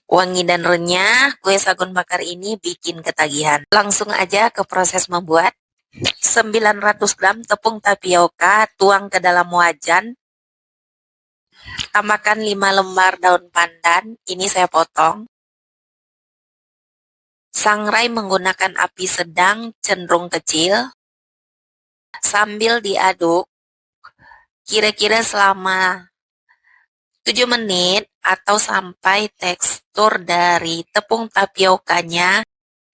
Wangi dan renyah, kue sagun bakar ini bikin ketagihan. Langsung aja ke proses membuat. 900 gram tepung tapioka tuang ke dalam wajan. Tambahkan 5 lembar daun pandan, ini saya potong. Sangrai menggunakan api sedang cenderung kecil. Sambil diaduk, kira-kira selama 7 menit atau sampai tekstur dari tepung tapiokanya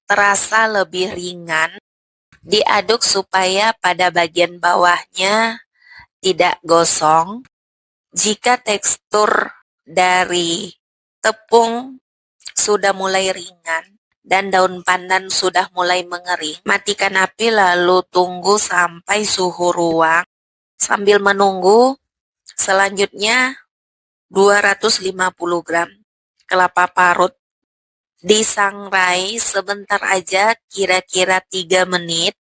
terasa lebih ringan. Diaduk supaya pada bagian bawahnya tidak gosong. Jika tekstur dari tepung sudah mulai ringan dan daun pandan sudah mulai mengering, matikan api lalu tunggu sampai suhu ruang. Sambil menunggu, selanjutnya 250 gram kelapa parut disangrai sebentar aja, kira-kira 3 menit.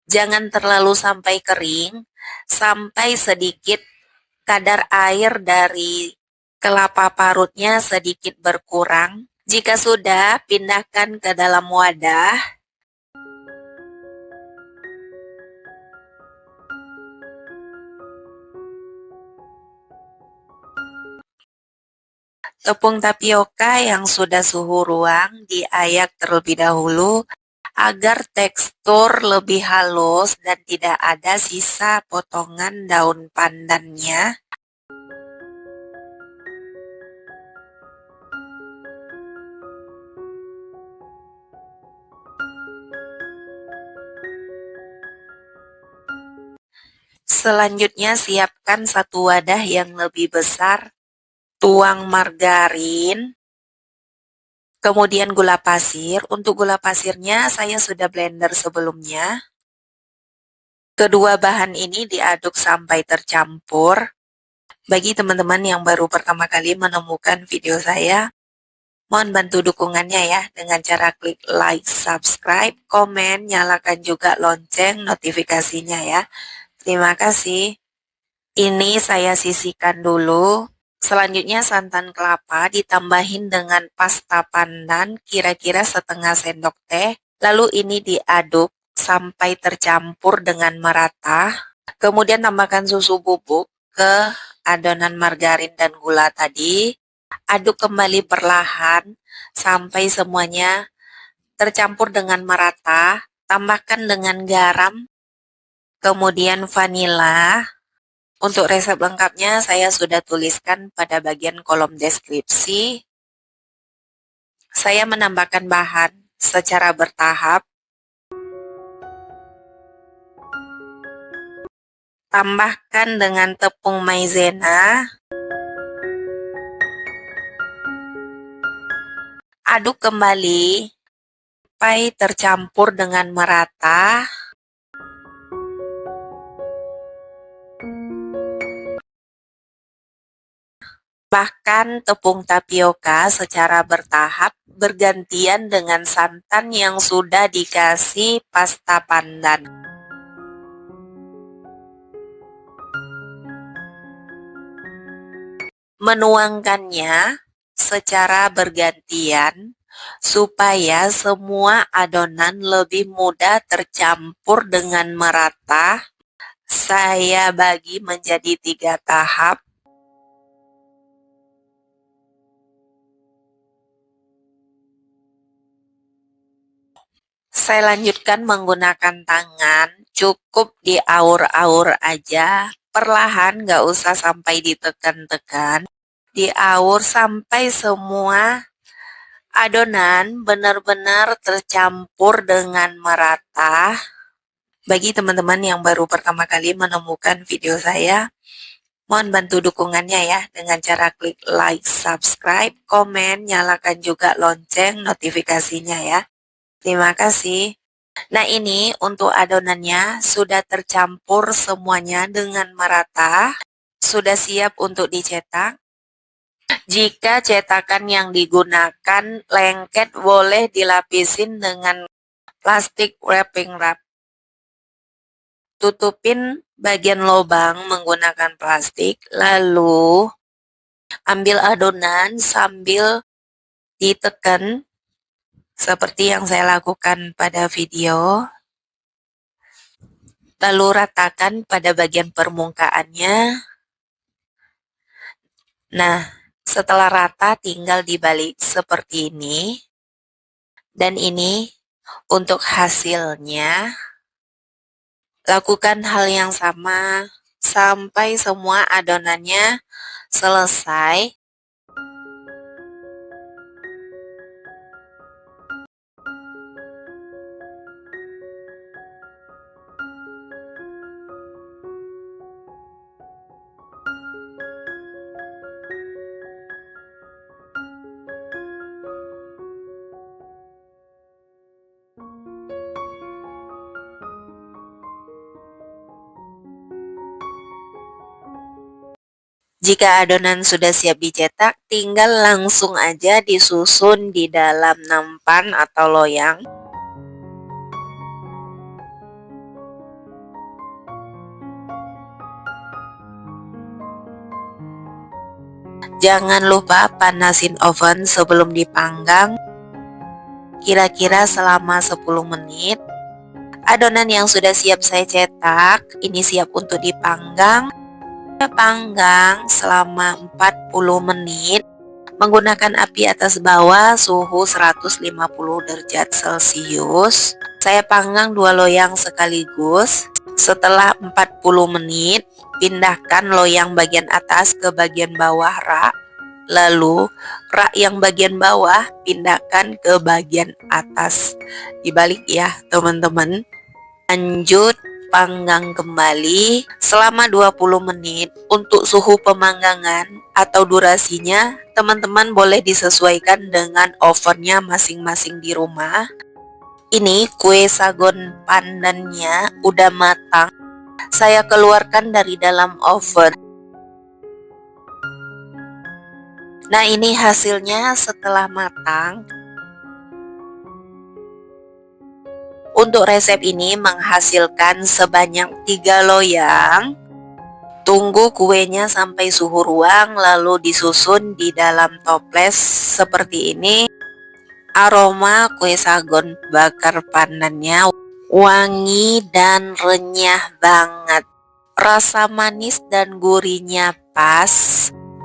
Jangan terlalu sampai kering, sampai sedikit kadar air dari kelapa parutnya sedikit berkurang. Jika sudah, pindahkan ke dalam wadah. Tepung tapioka yang sudah suhu ruang diayak terlebih dahulu agar tekstur lebih halus dan tidak ada sisa potongan daun pandannya. Selanjutnya siapkan satu wadah yang lebih besar, tuang margarin, kemudian gula pasir. Untuk gula pasirnya saya sudah blender sebelumnya. Kedua bahan ini diaduk sampai tercampur. Bagi teman-teman yang baru pertama kali menemukan video saya, mohon bantu dukungannya ya dengan cara klik like, subscribe, komen, nyalakan juga lonceng notifikasinya ya. Terima kasih. Ini saya sisihkan dulu. Selanjutnya santan kelapa ditambahin dengan pasta pandan kira-kira setengah sendok teh. Lalu ini diaduk sampai tercampur dengan merata. Kemudian tambahkan susu bubuk ke adonan margarin dan gula tadi. Aduk kembali perlahan sampai semuanya tercampur dengan merata. Tambahkan dengan garam, kemudian vanila. Untuk resep lengkapnya saya sudah tuliskan pada bagian kolom deskripsi. Saya menambahkan bahan secara bertahap. Tambahkan dengan tepung maizena. Aduk kembali sampai tercampur dengan merata. Bahkan tepung tapioka secara bertahap bergantian dengan santan yang sudah dikasih pasta pandan. Menuangkannya secara bergantian supaya semua adonan lebih mudah tercampur dengan merata. Saya bagi menjadi 3 tahap. Saya lanjutkan menggunakan tangan, cukup diaur-aur aja, perlahan, gak usah sampai ditekan-tekan. Diaur sampai semua adonan benar-benar tercampur dengan merata. Bagi teman-teman yang baru pertama kali menemukan video saya, mohon bantu dukungannya ya dengan cara klik like, subscribe, komen, nyalakan juga lonceng notifikasinya ya. Terima kasih. Nah ini untuk adonannya sudah tercampur semuanya dengan merata, sudah siap untuk dicetak. Jika cetakan yang digunakan lengket, boleh dilapisin dengan plastik wrapping wrap. Tutupin bagian lubang menggunakan plastik, lalu ambil adonan sambil ditekan seperti yang saya lakukan pada video, lalu ratakan pada bagian permukaannya. Nah, setelah rata tinggal dibalik seperti ini. Dan ini untuk hasilnya. Lakukan hal yang sama sampai semua adonannya selesai. Jika adonan sudah siap dicetak, tinggal langsung aja disusun di dalam nampan atau loyang. Jangan lupa panasin oven sebelum dipanggang, kira-kira selama 10 menit. Adonan yang sudah siap saya cetak, ini siap untuk dipanggang. Panggang selama 40 menit menggunakan api atas bawah suhu 150 derajat Celcius. Saya panggang 2 loyang sekaligus. Setelah 40 menit, pindahkan loyang bagian atas ke bagian bawah rak. Lalu rak yang bagian bawah pindahkan ke bagian atas. Dibalik ya teman-teman. Lanjut panggang kembali selama 20 menit. Untuk suhu pemanggangan atau durasinya teman-teman boleh disesuaikan dengan ovennya masing-masing di rumah. Ini kue sagon pandannya udah matang. Saya keluarkan dari dalam oven. Nah, ini hasilnya setelah matang. Untuk resep ini menghasilkan sebanyak 3 loyang. Tunggu kuenya sampai suhu ruang lalu disusun di dalam toples seperti ini. Aroma kue sagon bakar pandannya wangi dan renyah banget. Rasa manis dan gurihnya pas.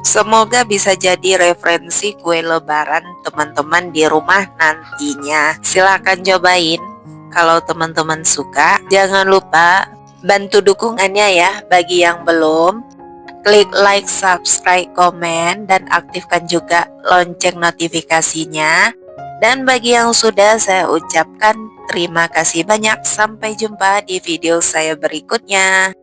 Semoga bisa jadi referensi kue lebaran teman-teman di rumah nantinya. Silahkan cobain. Kalau teman-teman suka, jangan lupa bantu dukungannya ya. Bagi yang belum, klik like, subscribe, komen, dan aktifkan juga lonceng notifikasinya. Dan bagi yang sudah, saya ucapkan terima kasih banyak. Sampai jumpa di video saya berikutnya.